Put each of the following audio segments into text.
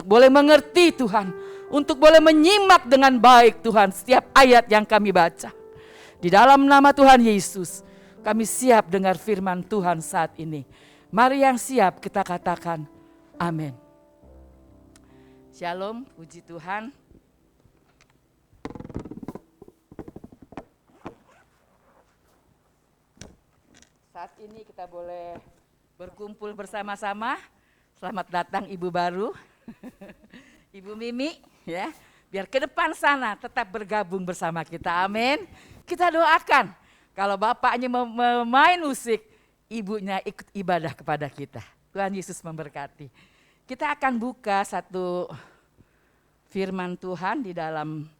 untuk boleh mengerti Tuhan, untuk boleh menyimak dengan baik Tuhan setiap ayat yang kami baca. Di dalam nama Tuhan Yesus, kami siap dengar firman Tuhan saat ini. Mari yang siap kita katakan amin. Shalom, puji Tuhan. Saat ini kita boleh berkumpul bersama-sama. Selamat datang Ibu baru, Ibu Mimi, ya. Biar ke depan sana tetap bergabung bersama kita, amin. Kita doakan, kalau bapaknya memain musik, ibunya ikut ibadah kepada kita. Tuhan Yesus memberkati. Kita akan buka satu firman Tuhan di dalam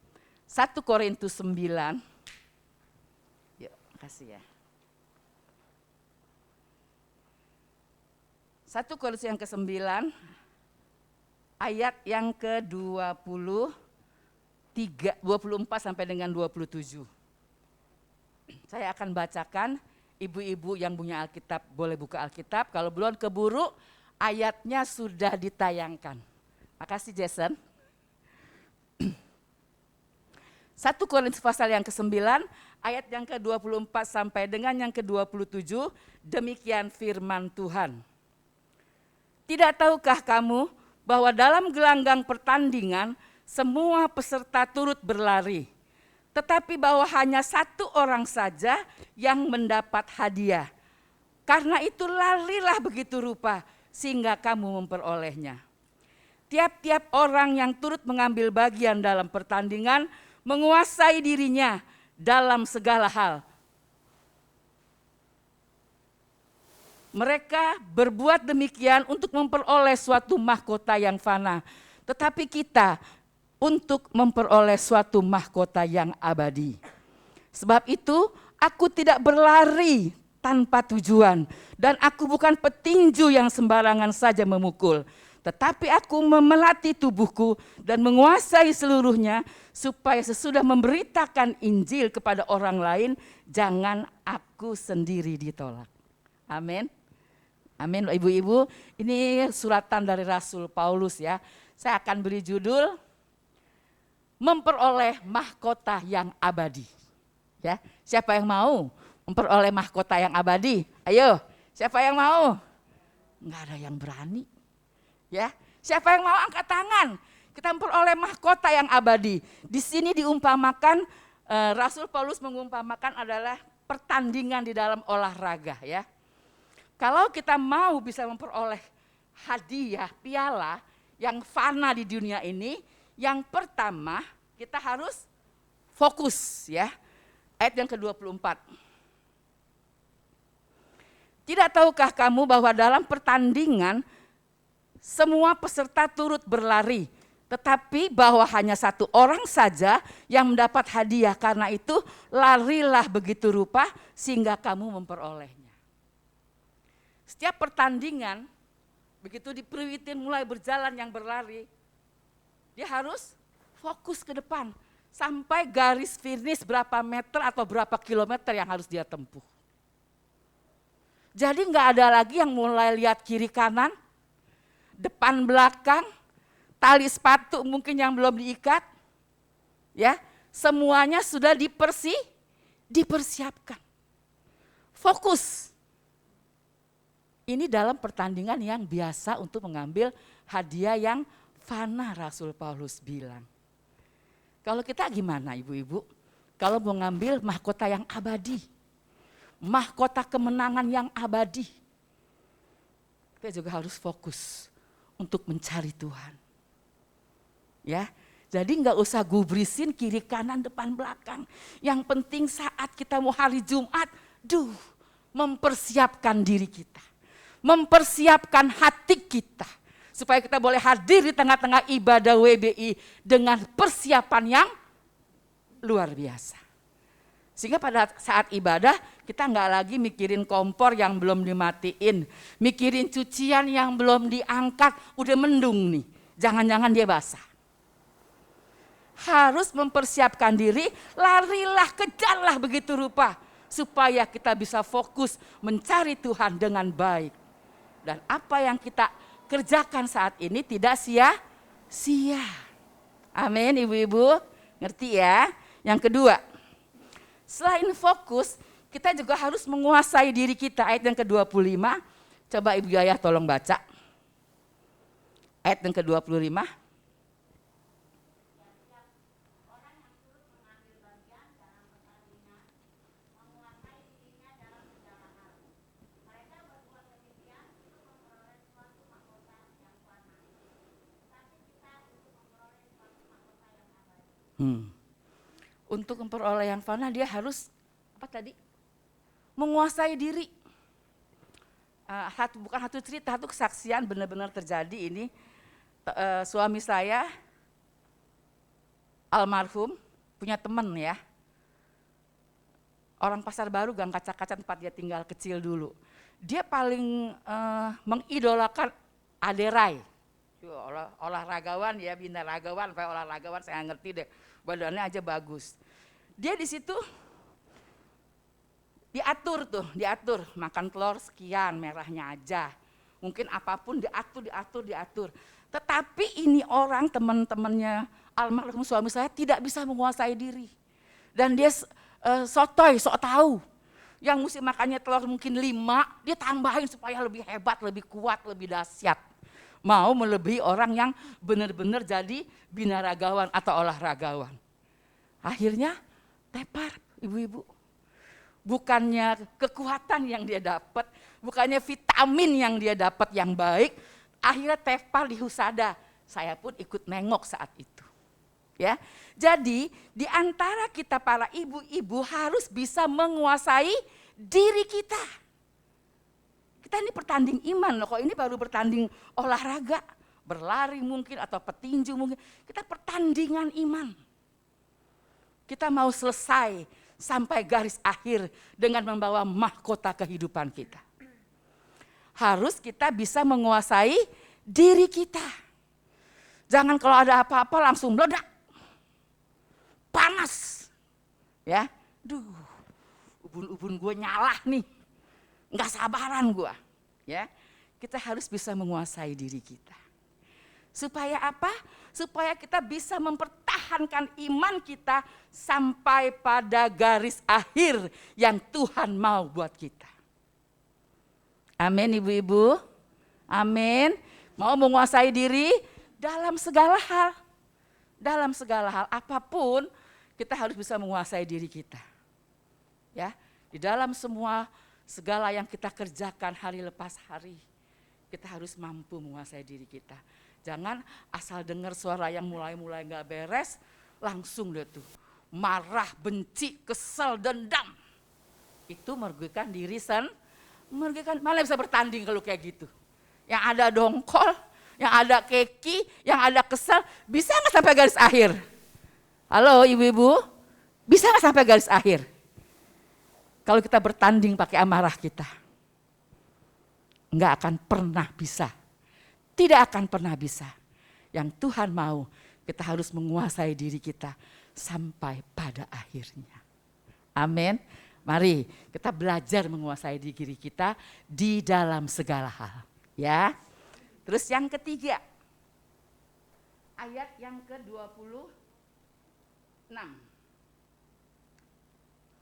1 Korintus 9. Yuk, kasih ya. 1 Korintus yang ke-9, ayat yang ke-24 sampai dengan 27. Saya akan bacakan, ibu-ibu yang punya Alkitab boleh buka Alkitab, kalau belum keburu ayatnya sudah ditayangkan. Makasih Jason. 1 Korintus pasal yang ke-9, ayat yang ke-24 sampai dengan yang ke-27, demikian firman Tuhan. Tidak tahukah kamu bahwa dalam gelanggang pertandingan semua peserta turut berlari, tetapi bahwa hanya satu orang saja yang mendapat hadiah. Karena itu larilah begitu rupa sehingga kamu memperolehnya. Tiap-tiap orang yang turut mengambil bagian dalam pertandingan menguasai dirinya dalam segala hal. Mereka berbuat demikian untuk memperoleh suatu mahkota yang fana. Tetapi kita untuk memperoleh suatu mahkota yang abadi. Sebab itu aku tidak berlari tanpa tujuan. Dan aku bukan petinju yang sembarangan saja memukul. Tetapi aku memelatih tubuhku dan menguasai seluruhnya. Supaya sesudah memberitakan Injil kepada orang lain, jangan aku sendiri ditolak. Amin. Amin, ibu-ibu. Ini suratan dari Rasul Paulus ya. Saya akan beri judul memperoleh mahkota yang abadi. Ya, siapa yang mau memperoleh mahkota yang abadi? Ayo, siapa yang mau? Enggak ada yang berani. Ya, siapa yang mau angkat tangan? Kita memperoleh mahkota yang abadi. Di sini diumpamakan Rasul Paulus mengumpamakan adalah pertandingan di dalam olahraga ya. Kalau kita mau bisa memperoleh hadiah, piala yang fana di dunia ini, yang pertama kita harus fokus ya. Ayat yang ke-24. Tidak tahukah kamu bahwa dalam pertandingan semua peserta turut berlari, tetapi bahwa hanya satu orang saja yang mendapat hadiah, karena itu larilah begitu rupa sehingga kamu memperolehnya. Setiap pertandingan, begitu diperiwitin mulai berjalan yang berlari, dia harus fokus ke depan. Sampai garis finish berapa meter atau berapa kilometer yang harus dia tempuh. Jadi enggak ada lagi yang mulai lihat kiri kanan, depan belakang, tali sepatu mungkin yang belum diikat. Ya, semuanya sudah dipersiapkan. Fokus. Ini dalam pertandingan yang biasa untuk mengambil hadiah yang fana, Rasul Paulus bilang. Kalau kita gimana ibu-ibu? Kalau mau ngambil mahkota yang abadi, mahkota kemenangan yang abadi, kita juga harus fokus untuk mencari Tuhan. Ya, jadi nggak usah gubrisin kiri kanan depan belakang. Yang penting saat kita mau hari Jumat, mempersiapkan diri kita. Mempersiapkan hati kita supaya kita boleh hadir di tengah-tengah ibadah WBI dengan persiapan yang luar biasa. Sehingga pada saat ibadah kita nggak lagi mikirin kompor yang belum dimatiin, mikirin cucian yang belum diangkat, udah mendung nih, jangan-jangan dia basah. Harus mempersiapkan diri, larilah, kejarlah begitu rupa supaya kita bisa fokus mencari Tuhan dengan baik. Dan apa yang kita kerjakan saat ini tidak sia. Amin, ibu-ibu, ngerti ya? Yang kedua, selain fokus, kita juga harus menguasai diri kita. Ayat yang ke-25, coba Ibu Yaya tolong baca. Ayat yang ke-25. Untuk memperoleh yang fana dia harus apa tadi? Menguasai diri. Bukan satu cerita, satu kesaksian benar-benar terjadi ini. Suami saya almarhum punya teman ya. Orang Pasar Baru, Gang Kaca-Kaca tempat dia tinggal kecil dulu. Dia paling mengidolakan Aderai. Olahragawan ya, binaragawan, olahragawan saya ngerti deh. Badannya aja bagus. Dia di situ diatur makan telur sekian, merahnya aja. Mungkin apapun diatur. Tetapi ini orang teman-temannya almarhum suami saya tidak bisa menguasai diri. Dan dia sotoy, sok tahu. Yang mesti makannya telur mungkin 5, dia tambahin supaya lebih hebat, lebih kuat, lebih dahsyat. Mau melebihi orang yang benar-benar jadi binaragawan atau olahragawan. Akhirnya tepar ibu-ibu. Bukannya kekuatan yang dia dapat, bukannya vitamin yang dia dapat yang baik, akhirnya tepar di husada. Saya pun ikut nengok saat itu. Ya. Jadi di antara kita para ibu-ibu harus bisa menguasai diri kita. Kita ini bertanding iman loh, kok ini baru bertanding olahraga, berlari mungkin atau petinju mungkin. Kita pertandingan iman. Kita mau selesai sampai garis akhir dengan membawa mahkota kehidupan kita. Harus kita bisa menguasai diri kita. Jangan kalau ada apa-apa langsung meledak. Panas. Ya, ubun-ubun gue nyala nih. Enggak sabaran gue. Ya, kita harus bisa menguasai diri kita. Supaya apa? Supaya kita bisa mempertahankan iman kita sampai pada garis akhir yang Tuhan mau buat kita. Amin ibu-ibu. Amin. Mau menguasai diri dalam segala hal. Dalam segala hal apapun kita harus bisa menguasai diri kita. Ya, di dalam segala yang kita kerjakan hari lepas hari, kita harus mampu menguasai diri kita. Jangan asal dengar suara yang mulai gak beres, langsung deh tuh marah, benci, kesel, dendam. Itu merugikan diri malah bisa bertanding kalau kayak gitu. Yang ada dongkol, yang ada keki, yang ada kesel, bisa gak sampai garis akhir? Halo ibu-ibu, bisa gak sampai garis akhir? Kalau kita bertanding pakai amarah kita, gak akan pernah bisa. Tidak akan pernah bisa. Yang Tuhan mau, kita harus menguasai diri kita sampai pada akhirnya. Amin. Mari kita belajar menguasai diri kita di dalam segala hal. Ya. Terus yang ketiga, ayat yang ke-26.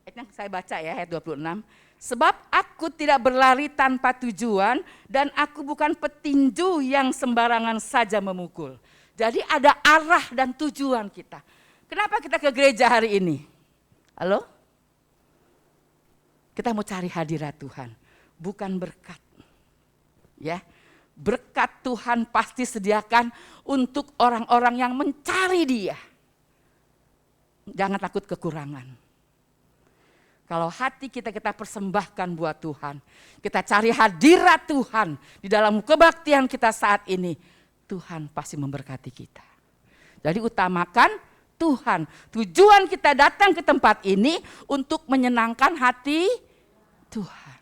Ayat yang saya baca ya, ayat 26. Sebab aku tidak berlari tanpa tujuan dan aku bukan petinju yang sembarangan saja memukul. Jadi ada arah dan tujuan kita. Kenapa kita ke gereja hari ini? Halo? Kita mau cari hadirat Tuhan, bukan berkat. Ya, berkat Tuhan pasti sediakan untuk orang-orang yang mencari Dia. Jangan takut kekurangan. Kalau hati kita persembahkan buat Tuhan, kita cari hadirat Tuhan di dalam kebaktian kita saat ini, Tuhan pasti memberkati kita. Jadi utamakan Tuhan. Tujuan kita datang ke tempat ini untuk menyenangkan hati Tuhan.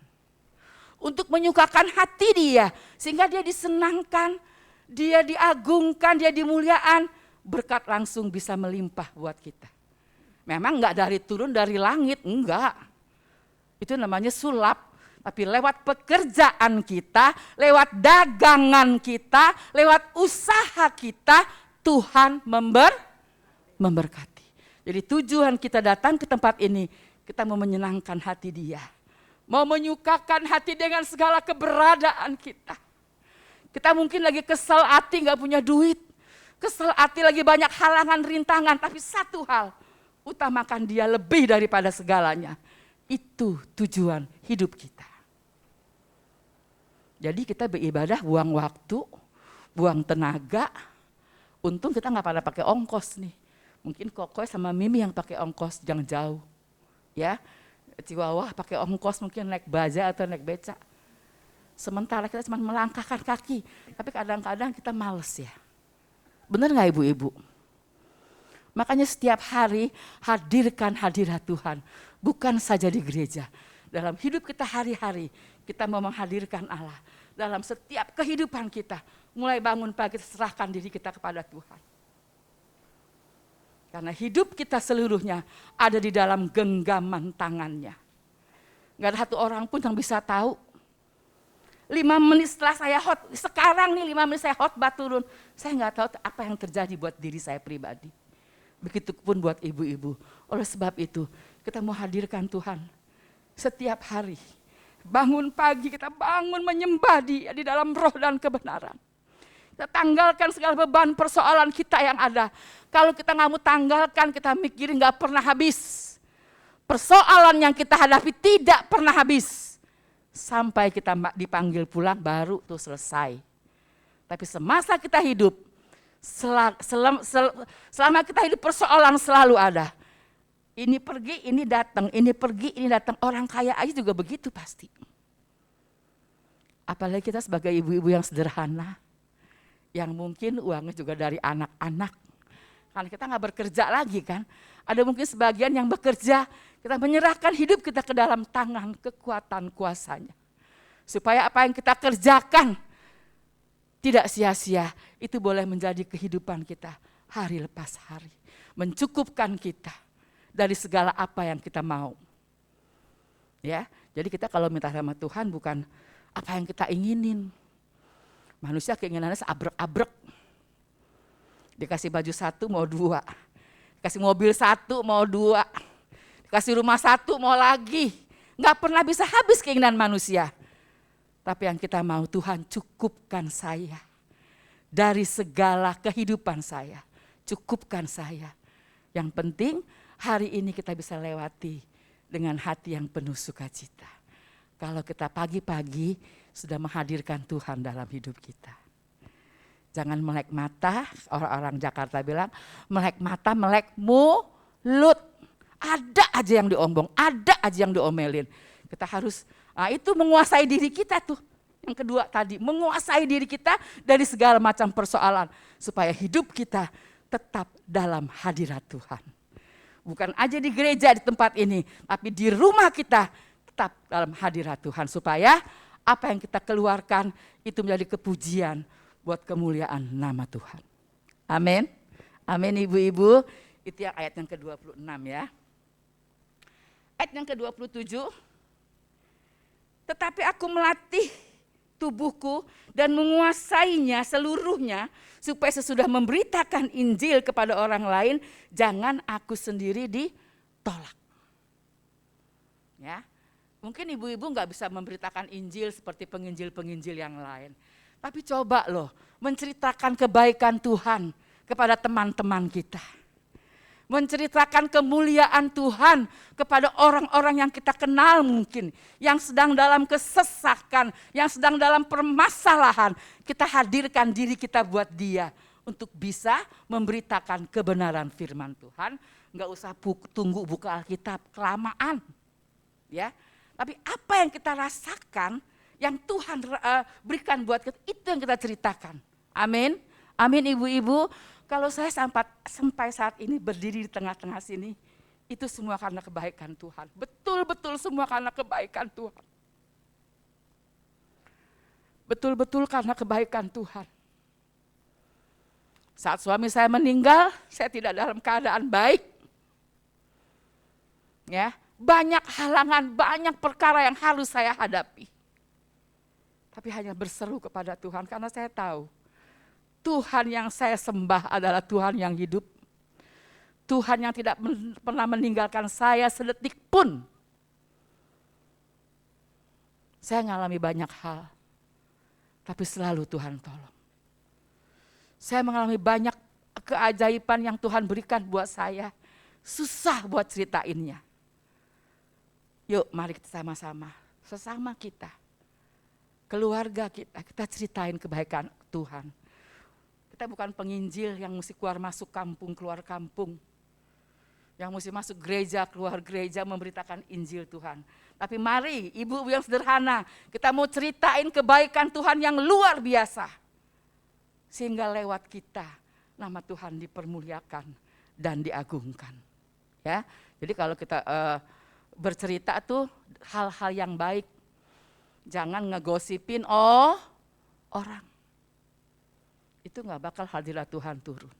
Untuk menyukakan hati Dia, sehingga Dia disenangkan, Dia diagungkan, Dia dimuliakan, berkat langsung bisa melimpah buat kita. Memang enggak turun dari langit, enggak. Itu namanya sulap. Tapi lewat pekerjaan kita, lewat dagangan kita, lewat usaha kita, Tuhan memberkati. Jadi tujuan kita datang ke tempat ini, kita mau menyenangkan hati Dia. Mau menyukakan hati dengan segala keberadaan kita. Kita mungkin lagi kesel hati gak punya duit. Kesel hati lagi banyak halangan, rintangan. Tapi satu hal, utamakan Dia lebih daripada segalanya. Itu tujuan hidup kita. Jadi kita beribadah buang waktu, buang tenaga. Untung kita gak pada pakai ongkos nih. Mungkin Kokoy sama Mimi yang pakai ongkos jangan jauh. Ya, Ciwawa pakai ongkos mungkin naik baja atau naik beca. Sementara kita cuma melangkahkan kaki. Tapi kadang-kadang kita males ya. Benar gak ibu-ibu? Makanya setiap hari hadirkan hadirat Tuhan. Bukan saja di gereja. Dalam hidup kita hari-hari kita mau menghadirkan Allah. Dalam setiap kehidupan kita. Mulai bangun pagi serahkan diri kita kepada Tuhan. Karena hidup kita seluruhnya ada di dalam genggaman tangannya. Gak ada satu orang pun yang bisa tahu. 5 menit setelah saya sekarang nih 5 menit saya khotbah turun. Saya gak tahu apa yang terjadi buat diri saya pribadi. Begitupun buat ibu-ibu. Oleh sebab itu kita mau hadirkan Tuhan setiap hari. Bangun pagi kita bangun menyembah Dia di dalam roh dan kebenaran. Kita tanggalkan segala beban persoalan kita yang ada. Kalau kita nggak mau tanggalkan, kita mikirin nggak pernah habis. Persoalan yang kita hadapi tidak pernah habis. Sampai kita dipanggil pulang baru tuh selesai. Tapi semasa kita hidup, selama kita hidup persoalan selalu ada. Ini pergi, ini datang, ini pergi, ini datang. Orang kaya aja juga begitu pasti. Apalagi kita sebagai ibu-ibu yang sederhana. Yang mungkin uangnya juga dari anak-anak. Karena kita nggak bekerja lagi kan. Ada mungkin sebagian yang bekerja, kita menyerahkan hidup kita ke dalam tangan kekuatan kuasanya. Supaya apa yang kita kerjakan tidak sia-sia. Itu boleh menjadi kehidupan kita hari lepas hari. Mencukupkan kita dari segala apa yang kita mau. Ya, jadi kita kalau minta sama Tuhan bukan apa yang kita inginin. Manusia keinginannya seabrek-abrek. Dikasih baju 1 mau 2. Dikasih mobil 1 mau 2. Dikasih rumah 1 mau lagi. Gak pernah bisa habis keinginan manusia. Tapi yang kita mau, Tuhan cukupkan saya. Dari segala kehidupan saya. Cukupkan saya. Yang penting hari ini kita bisa lewati dengan hati yang penuh sukacita. Kalau kita pagi-pagi sudah menghadirkan Tuhan dalam hidup kita. Jangan melek mata, orang-orang Jakarta bilang, melek mata, melek mulut. Ada aja yang diombong, ada aja yang diomelin. Kita harus, itu menguasai diri kita tuh. Yang kedua tadi, menguasai diri kita dari segala macam persoalan. Supaya hidup kita tetap dalam hadirat Tuhan. Bukan aja di gereja di tempat ini, tapi di rumah kita tetap dalam hadirat Tuhan. Supaya apa yang kita keluarkan itu menjadi kepujian buat kemuliaan nama Tuhan. Amin. Amin ibu-ibu. Itu yang ayat yang ke-26 ya. Ayat yang ke-27. Tetapi aku melatih tubuhku dan menguasainya seluruhnya supaya sesudah memberitakan Injil kepada orang lain jangan aku sendiri ditolak. Ya. Mungkin ibu-ibu nggak bisa memberitakan Injil seperti penginjil-penginjil yang lain. Tapi coba loh menceritakan kebaikan Tuhan kepada teman-teman kita. Menceritakan kemuliaan Tuhan kepada orang-orang yang kita kenal mungkin. Yang sedang dalam kesesakan, yang sedang dalam permasalahan. Kita hadirkan diri kita buat dia untuk bisa memberitakan kebenaran firman Tuhan. Nggak usah tunggu buka Alkitab kelamaan. Ya. Tapi apa yang kita rasakan, yang Tuhan berikan buat kita, itu yang kita ceritakan. Amin. Amin ibu-ibu. Kalau saya sampai saat ini berdiri di tengah-tengah sini, itu semua karena kebaikan Tuhan. Betul-betul semua karena kebaikan Tuhan. Betul-betul karena kebaikan Tuhan. Saat suami saya meninggal, saya tidak dalam keadaan baik. Ya. Banyak halangan, banyak perkara yang harus saya hadapi. Tapi hanya berseru kepada Tuhan karena saya tahu Tuhan yang saya sembah adalah Tuhan yang hidup. Tuhan yang tidak pernah meninggalkan saya sedetik pun. Saya mengalami banyak hal, tapi selalu Tuhan tolong. Saya mengalami banyak keajaiban yang Tuhan berikan buat saya. Susah buat ceritainnya. Yuk mari kita sama-sama, sesama kita, keluarga kita ceritain kebaikan Tuhan. Kita bukan penginjil yang mesti keluar masuk kampung, keluar kampung. Yang mesti masuk gereja, keluar gereja memberitakan Injil Tuhan. Tapi mari ibu-ibu yang sederhana, kita mau ceritain kebaikan Tuhan yang luar biasa. Sehingga lewat kita nama Tuhan dipermuliakan dan diagungkan. Ya, jadi kalau kita bercerita tuh hal-hal yang baik. Jangan ngegosipin orang. Itu gak bakal hadirat Tuhan turun.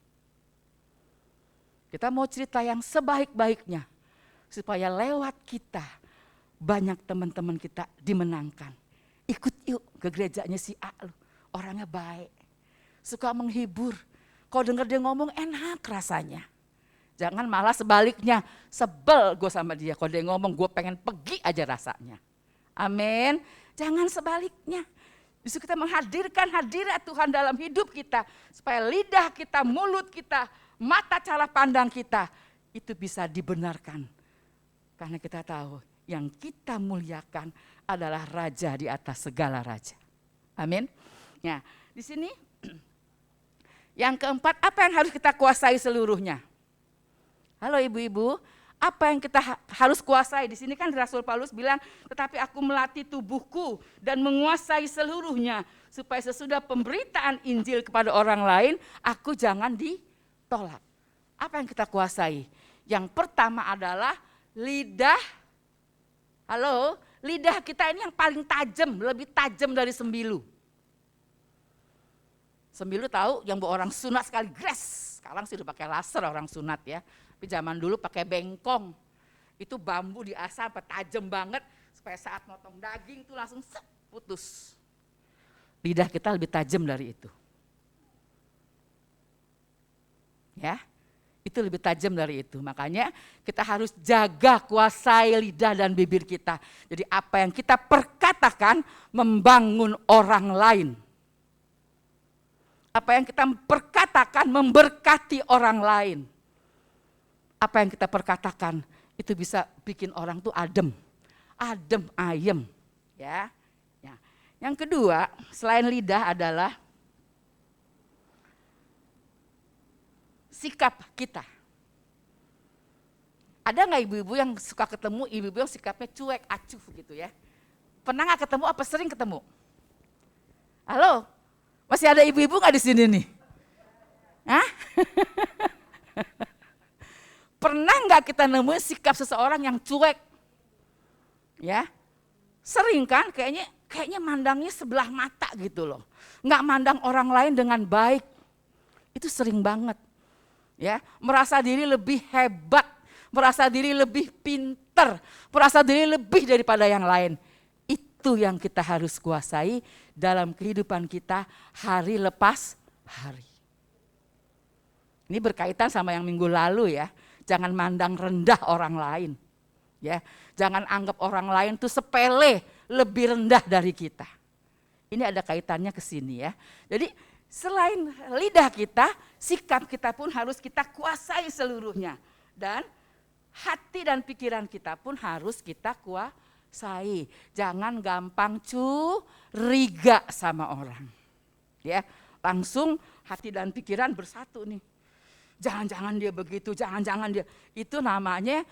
Kita mau cerita yang sebaik-baiknya. Supaya lewat kita banyak teman-teman kita dimenangkan. Ikut yuk ke gerejanya si A lu. Orangnya baik. Suka menghibur. Kalau denger dia ngomong enak rasanya. Jangan malah sebaliknya. Sebel gue sama dia. Kalau dia ngomong gue pengen pergi aja rasanya. Amin. Jangan sebaliknya. Justru kita menghadirkan hadirat Tuhan dalam hidup kita. Supaya lidah kita, mulut kita, mata cara pandang kita itu bisa dibenarkan. Karena kita tahu yang kita muliakan adalah raja di atas segala raja. Amin. Nah, di sini yang keempat, apa yang harus kita kuasai seluruhnya? Halo ibu-ibu, apa yang kita harus kuasai? Di sini kan Rasul Paulus bilang, tetapi aku melatih tubuhku dan menguasai seluruhnya supaya sesudah pemberitaan Injil kepada orang lain, aku jangan ditolak. Apa yang kita kuasai? Yang pertama adalah lidah. Halo, lidah kita ini yang paling tajam, lebih tajam dari sembilu. Sembilu tahu yang buat orang sunat sekali gres. Sekarang sih udah pakai laser orang sunat ya. Tapi zaman dulu pakai bengkong. Itu bambu diasah sampai tajam banget supaya saat motong daging tuh langsung putus. Lidah kita lebih tajam dari itu. Ya. Itu lebih tajam dari itu. Makanya kita harus jaga, kuasai lidah dan bibir kita. Jadi apa yang kita perkatakan membangun orang lain. Apa yang kita perkatakan memberkati orang lain. Apa yang kita perkatakan itu bisa bikin orang tuh adem ayem. Ya. Yang kedua, selain lidah adalah sikap kita. Ada nggak ibu-ibu yang suka ketemu ibu-ibu yang sikapnya cuek, acuh gitu ya? Pernah nggak ketemu apa sering ketemu? Halo, masih ada ibu-ibu nggak di sini nih? Hah? Pernah nggak kita nemuin sikap seseorang yang cuek? Ya, sering kan? Kayaknya mandangnya sebelah mata gitu loh. Nggak mandang orang lain dengan baik. Itu sering banget. Ya, merasa diri lebih hebat, merasa diri lebih pinter, merasa diri lebih daripada yang lain. Itu yang kita harus kuasai dalam kehidupan kita hari lepas hari. Ini berkaitan sama yang minggu lalu ya. Jangan mandang rendah orang lain. Ya, jangan anggap orang lain itu sepele, lebih rendah dari kita. Ini ada kaitannya ke sini ya. Jadi selain lidah kita, sikap kita pun harus kita kuasai seluruhnya. Dan hati dan pikiran kita pun harus kita kuasai. Jangan gampang curiga sama orang. Ya, langsung hati dan pikiran bersatu nih. Jangan-jangan dia begitu, jangan-jangan dia. Itu namanya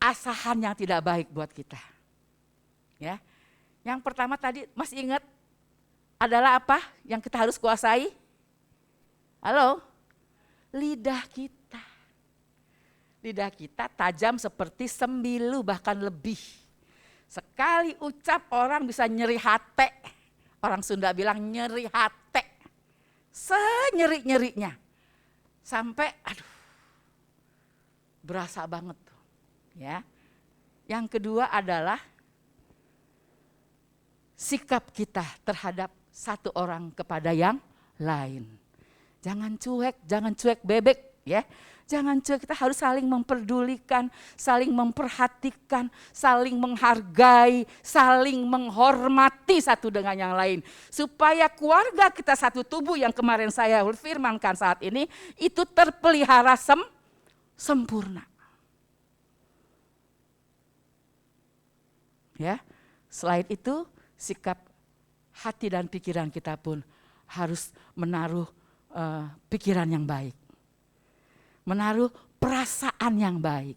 asahan yang tidak baik buat kita. Ya. Yang pertama tadi masih ingat adalah apa yang kita harus kuasai? Halo? Lidah kita. Lidah kita tajam seperti sembilu bahkan lebih. Sekali ucap orang bisa nyeri hate. Orang Sunda bilang nyeri hate. Senyeri-nyerinya. Sampai berasa banget tuh. Ya. Yang kedua adalah sikap kita terhadap satu orang kepada yang lain. Jangan cuek bebek ya. Jangan cuek, kita harus saling memperdulikan, saling memperhatikan, saling menghargai, saling menghormati satu dengan yang lain. Supaya keluarga kita satu tubuh yang kemarin saya firmankan saat ini, itu terpelihara sempurna. Ya, selain itu sikap hati dan pikiran kita pun harus menaruh pikiran yang baik. Menaruh perasaan yang baik.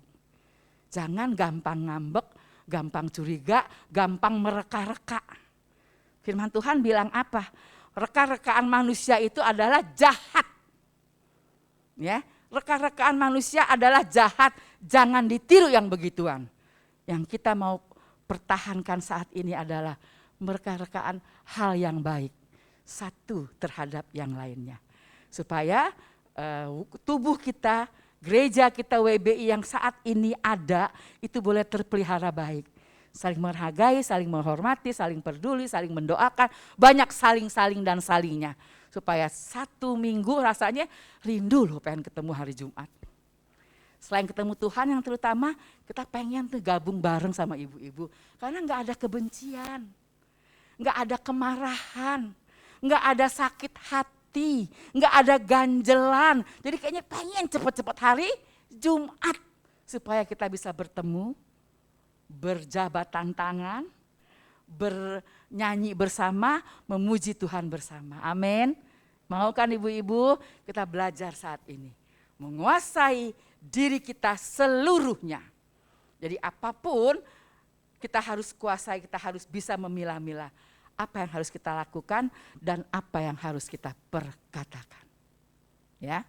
Jangan gampang ngambek, gampang curiga, gampang mereka-reka. Firman Tuhan bilang apa? Reka-rekaan manusia itu adalah jahat. Ya, reka-rekaan manusia adalah jahat. Jangan ditiru yang begituan. Yang kita mau pertahankan saat ini adalah mereka-rekaan hal yang baik. Satu terhadap yang lainnya. Supaya tubuh kita, gereja kita WBI yang saat ini ada, itu boleh terpelihara baik. Saling menghargai, saling menghormati, saling peduli, saling mendoakan, banyak saling-saling dan salingnya. Supaya satu minggu rasanya rindu loh pengen ketemu hari Jumat. Selain ketemu Tuhan yang terutama, kita pengen tuh gabung bareng sama ibu-ibu. Karena gak ada kebencian, gak ada kemarahan, gak ada sakit hati, nggak ada ganjelan. Jadi kayaknya pengen cepet-cepet hari Jumat supaya kita bisa bertemu, berjabatan tangan, bernyanyi bersama, memuji Tuhan bersama. Amin. Mau kan ibu-ibu kita belajar saat ini menguasai diri kita seluruhnya. Jadi apapun kita harus kuasai, kita harus bisa memilah-milah. Apa yang harus kita lakukan dan apa yang harus kita perkatakan. Ya.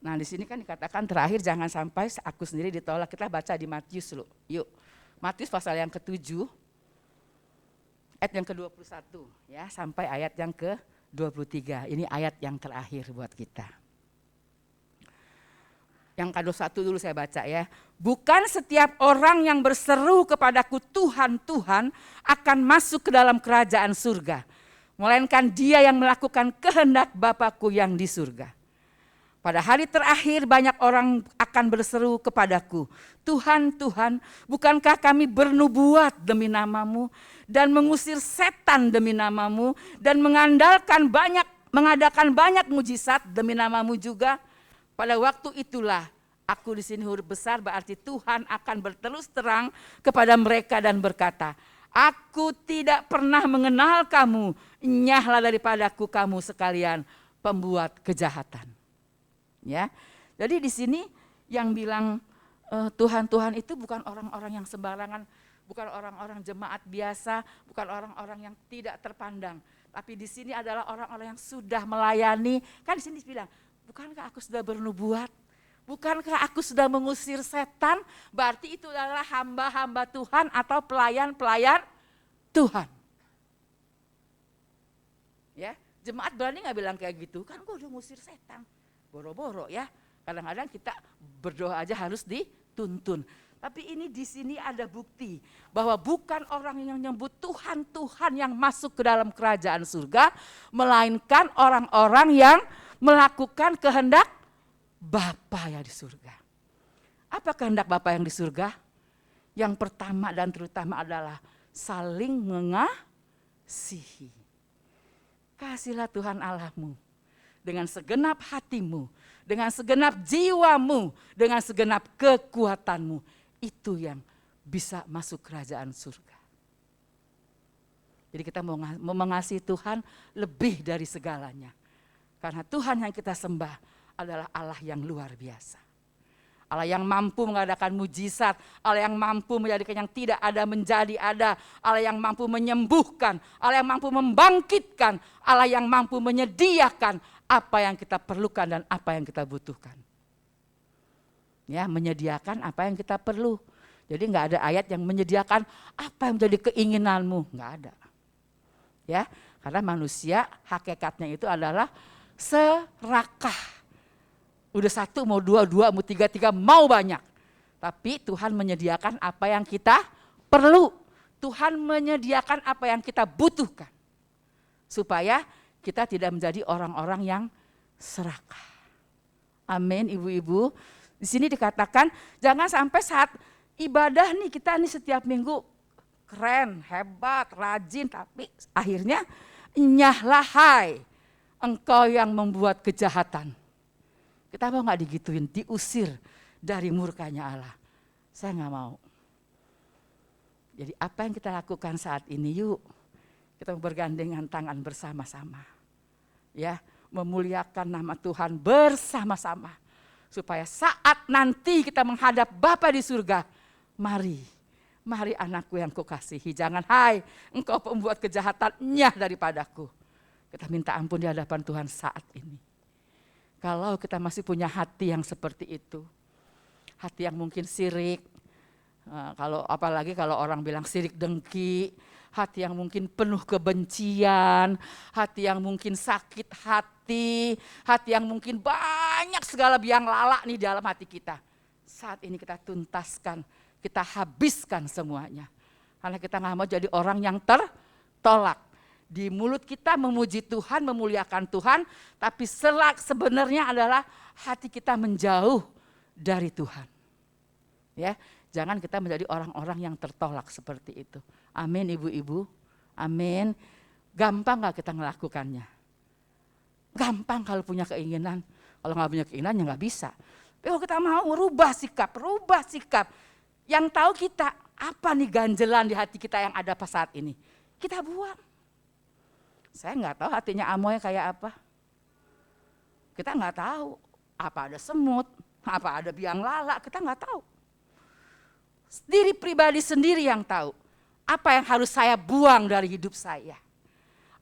Nah, di sini kan dikatakan terakhir jangan sampai aku sendiri ditolak. Kita baca di Matius loh. Yuk. Matius pasal yang ke-7 ayat yang ke-21 ya sampai ayat yang ke-23. Ini ayat yang terakhir buat kita. Yang ke-21 dulu saya baca ya. Bukan setiap orang yang berseru kepadaku Tuhan, Tuhan akan masuk ke dalam kerajaan surga. Melainkan dia yang melakukan kehendak Bapa-Ku yang di surga. Pada hari terakhir banyak orang akan berseru kepadaku, Tuhan, Tuhan, bukankah kami bernubuat demi nama-Mu dan mengusir setan demi nama-Mu dan mengadakan banyak mujizat demi nama-Mu juga? Pada waktu itulah aku di sini huruf besar berarti Tuhan akan berterus terang kepada mereka dan berkata, aku tidak pernah mengenal kamu, enyahlah daripadaku kamu sekalian pembuat kejahatan. Ya, jadi di sini yang bilang Tuhan itu bukan orang-orang yang sembarangan, bukan orang-orang jemaat biasa, bukan orang-orang yang tidak terpandang, tapi di sini adalah orang-orang yang sudah melayani. Kan di sini bilang, bukankah aku sudah bernubuat? Bukankah aku sudah mengusir setan? Berarti itu adalah hamba-hamba Tuhan atau pelayan-pelayan Tuhan. Ya, jemaat berani nggak bilang kayak gitu? Kan gue udah ngusir setan. Boro-boro ya. Kadang-kadang kita berdoa aja harus dituntun. Tapi ini di sini ada bukti bahwa bukan orang yang menyebut Tuhan yang masuk ke dalam kerajaan surga, melainkan orang-orang yang melakukan kehendak Bapa yang di surga. Apa kehendak Bapa yang di surga? Yang pertama dan terutama adalah saling mengasihi. Kasihlah Tuhan Allahmu dengan segenap hatimu, dengan segenap jiwamu, dengan segenap kekuatanmu. Itu yang bisa masuk kerajaan surga. Jadi kita mau mengasihi Tuhan lebih dari segalanya. Karena Tuhan yang kita sembah adalah Allah yang luar biasa. Allah yang mampu mengadakan mujizat, Allah yang mampu menjadikan yang tidak ada menjadi ada, Allah yang mampu menyembuhkan, Allah yang mampu membangkitkan, Allah yang mampu menyediakan apa yang kita perlukan dan apa yang kita butuhkan. Ya, menyediakan apa yang kita perlu. Jadi enggak ada ayat yang menyediakan apa yang menjadi keinginanmu, enggak ada. Ya, karena manusia hakikatnya itu adalah serakah. Udah satu mau dua mau tiga mau banyak. Tapi Tuhan menyediakan apa yang kita perlu. Tuhan menyediakan apa yang kita butuhkan. Supaya kita tidak menjadi orang-orang yang serakah. Amin, ibu-ibu. Di sini dikatakan jangan sampai saat ibadah nih kita nih setiap minggu keren, hebat, rajin, tapi akhirnya nyahlah hai engkau yang membuat kejahatan. Kita mau gak digituin, diusir dari murkanya Allah. Saya gak mau. Jadi apa yang kita lakukan saat ini, yuk kita bergandengan tangan bersama-sama. Ya, memuliakan nama Tuhan bersama-sama. Supaya saat nanti kita menghadap Bapa di surga, mari anakku yang kukasihi, jangan hai engkau pembuat kejahatan, nyah daripadaku. Kita minta ampun di hadapan Tuhan saat ini. Kalau kita masih punya hati yang seperti itu, hati yang mungkin sirik, apalagi kalau orang bilang sirik dengki, hati yang mungkin penuh kebencian, hati yang mungkin sakit hati yang mungkin banyak segala biang lala nih dalam hati kita. Saat ini kita tuntaskan, kita habiskan semuanya. Karena kita gak mau jadi orang yang tertolak. Di mulut kita memuji Tuhan, memuliakan Tuhan, tapi sebenarnya adalah hati kita menjauh dari Tuhan. Ya, jangan kita menjadi orang-orang yang tertolak seperti itu. Amin, ibu-ibu. Amin. Gampang gak kita melakukannya? Gampang kalau punya keinginan. Kalau gak punya keinginan ya gak bisa. Tapi kalau kita mau rubah sikap. Yang tahu kita, apa nih ganjelan di hati kita yang ada pas saat ini? Kita buang. Saya nggak tahu hatinya Amoy kayak apa. Kita nggak tahu. Apa ada semut, apa ada biang lala, kita nggak tahu. Diri pribadi sendiri yang tahu. Apa yang harus saya buang dari hidup saya.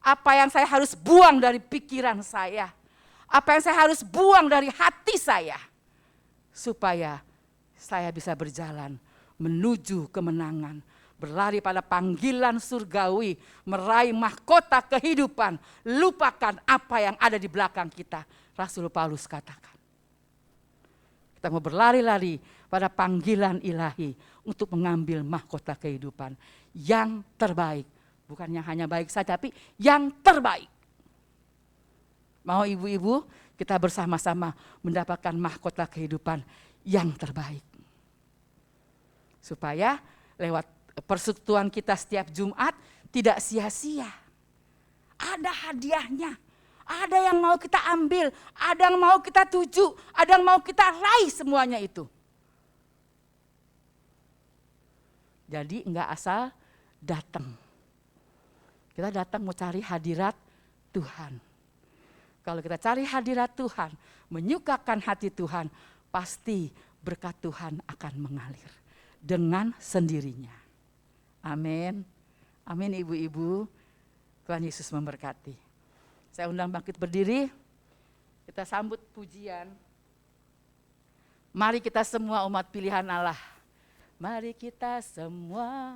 Apa yang saya harus buang dari pikiran saya. Apa yang saya harus buang dari hati saya. Supaya saya bisa berjalan menuju kemenangan, berlari pada panggilan surgawi, meraih mahkota kehidupan, lupakan apa yang ada di belakang kita. Rasul Paulus katakan. Kita mau berlari-lari pada panggilan ilahi untuk mengambil mahkota kehidupan yang terbaik. Bukan yang hanya baik saja, tapi yang terbaik. Mau ibu-ibu kita bersama-sama mendapatkan mahkota kehidupan yang terbaik. Supaya lewat persekutuan kita setiap Jumat tidak sia-sia. Ada hadiahnya, ada yang mau kita ambil, ada yang mau kita tuju, ada yang mau kita raih semuanya itu. Jadi enggak asal datang. Kita datang mau cari hadirat Tuhan. Kalau kita cari hadirat Tuhan, menyukakan hati Tuhan, pasti berkat Tuhan akan mengalir dengan sendirinya. Amin. Amin ibu-ibu. Tuhan Yesus memberkati. Saya undang bangkit berdiri. Kita sambut pujian. Mari kita semua umat pilihan Allah. Mari kita semua